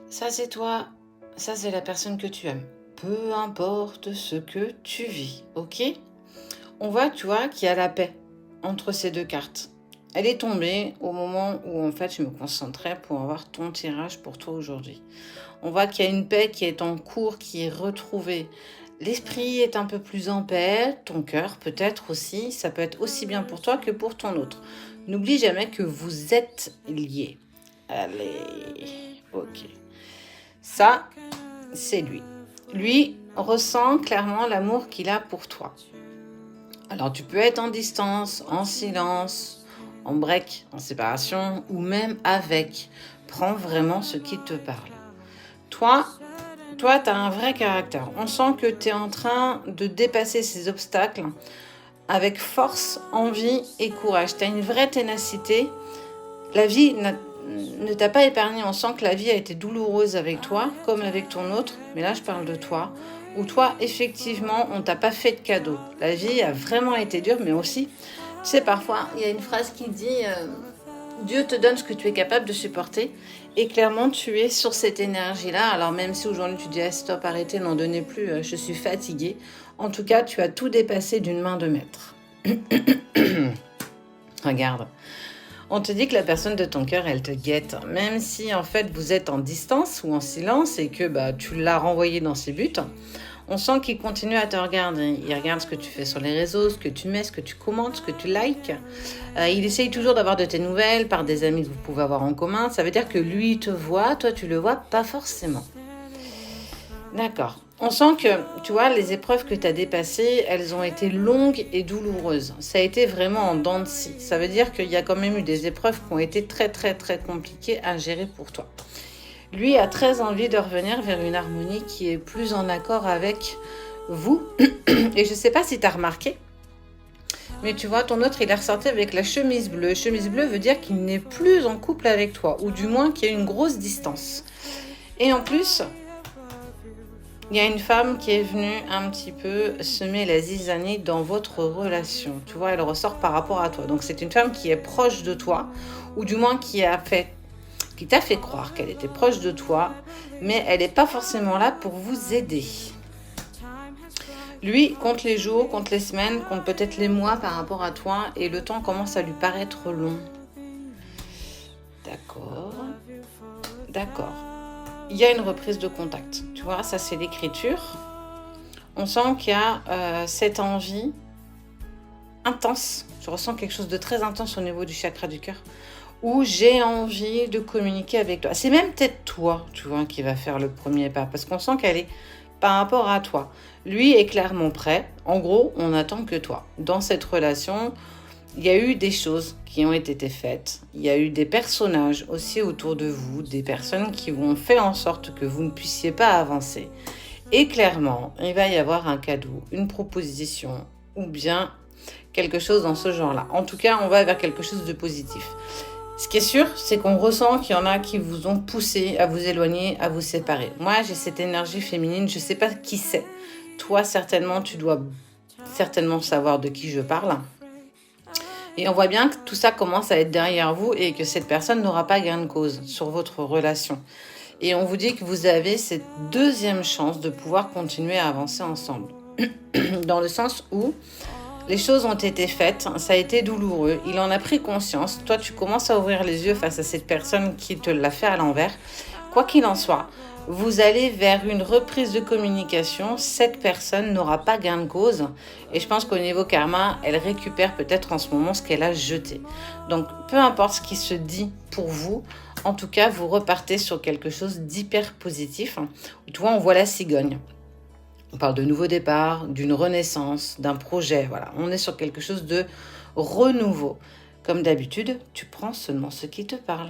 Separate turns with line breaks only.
Ça, c'est toi. Ça, c'est la personne que tu aimes. Peu importe ce que tu vis, ok? On voit, tu vois, qu'il y a la paix entre ces deux cartes. Elle est tombée au moment où, en fait, je me concentrais pour avoir ton tirage pour toi aujourd'hui. On voit qu'il y a une paix qui est en cours, qui est retrouvée. L'esprit est un peu plus en paix, ton cœur peut-être aussi. Ça peut être aussi bien pour toi que pour ton autre. N'oublie jamais que vous êtes liés. Allez, ok. Ça, c'est lui. Lui ressent clairement l'amour qu'il a pour toi. Alors tu peux être en distance, en silence, en break, en séparation ou même avec. Prends vraiment ce qui te parle. Toi, tu as un vrai caractère. On sent que tu es en train de dépasser ces obstacles avec force, envie et courage. Tu as une vraie ténacité. La vie ne t'a pas épargné. On sent que la vie a été douloureuse avec toi, comme avec ton autre. Mais là, je parle de toi. Où toi, effectivement, on t'a pas fait de cadeau. La vie a vraiment été dure, mais aussi, tu sais, parfois, il y a une phrase qui dit Dieu te donne ce que tu es capable de supporter. Et clairement, tu es sur cette énergie-là. Alors, même si aujourd'hui, tu dis stop, arrêtez, n'en donnez plus, je suis fatiguée. En tout cas, tu as tout dépassé d'une main de maître. Regarde. On te dit que la personne de ton cœur, elle te guette. Même si, en fait, vous êtes en distance ou en silence et que tu l'as renvoyé dans ses buts, on sent qu'il continue à te regarder. Il regarde ce que tu fais sur les réseaux, ce que tu mets, ce que tu commentes, ce que tu likes. Il essaye toujours d'avoir de tes nouvelles par des amis que vous pouvez avoir en commun. Ça veut dire que lui te voit, toi tu le vois pas forcément. D'accord. On sent que, tu vois, les épreuves que tu as dépassées, elles ont été longues et douloureuses. Ça a été vraiment en dents de scie. Ça veut dire qu'il y a quand même eu des épreuves qui ont été très, très, très compliquées à gérer pour toi. Lui a très envie de revenir vers une harmonie qui est plus en accord avec vous. Et je ne sais pas si tu as remarqué, mais tu vois, ton autre, il est ressorti avec la chemise bleue. Chemise bleue veut dire qu'il n'est plus en couple avec toi, ou du moins qu'il y a une grosse distance. Et en plus, il y a une femme qui est venue un petit peu semer la zizanie dans votre relation. Tu vois, elle ressort par rapport à toi. Donc c'est une femme qui est proche de toi, ou du moins qui t'a fait croire qu'elle était proche de toi, mais elle n'est pas forcément là pour vous aider. Lui compte les jours, compte les semaines, compte peut-être les mois par rapport à toi, et le temps commence à lui paraître long. D'accord. D'accord. Il y a une reprise de contact. Tu vois, ça c'est l'écriture. On sent qu'il y a cette envie intense. Je ressens quelque chose de très intense au niveau du chakra du cœur, où j'ai envie de communiquer avec toi. C'est même peut-être toi, tu vois, qui va faire le premier pas, parce qu'on sent qu'elle est par rapport à toi. Lui est clairement prêt. En gros, on n'attend que toi. Dans cette relation, il y a eu des choses qui ont été faites. Il y a eu des personnages aussi autour de vous, des personnes qui ont fait en sorte que vous ne puissiez pas avancer. Et clairement, il va y avoir un cadeau, une proposition, ou bien quelque chose dans ce genre-là. En tout cas, on va vers quelque chose de positif. Ce qui est sûr, c'est qu'on ressent qu'il y en a qui vous ont poussé à vous éloigner, à vous séparer. Moi, j'ai cette énergie féminine, je ne sais pas qui c'est. Toi, certainement, tu dois certainement savoir de qui je parle. Et on voit bien que tout ça commence à être derrière vous et que cette personne n'aura pas gain de cause sur votre relation. Et on vous dit que vous avez cette deuxième chance de pouvoir continuer à avancer ensemble. Dans le sens où les choses ont été faites, ça a été douloureux, il en a pris conscience. Toi, tu commences à ouvrir les yeux face à cette personne qui te l'a fait à l'envers. Quoi qu'il en soit, vous allez vers une reprise de communication. Cette personne n'aura pas gain de cause. Et je pense qu'au niveau karma, elle récupère peut-être en ce moment ce qu'elle a jeté. Donc, peu importe ce qui se dit pour vous, en tout cas, vous repartez sur quelque chose d'hyper positif. Tu vois, on voit la cigogne. On parle de nouveau départ, d'une renaissance, d'un projet. Voilà, on est sur quelque chose de renouveau. Comme d'habitude, tu prends seulement ce qui te parle.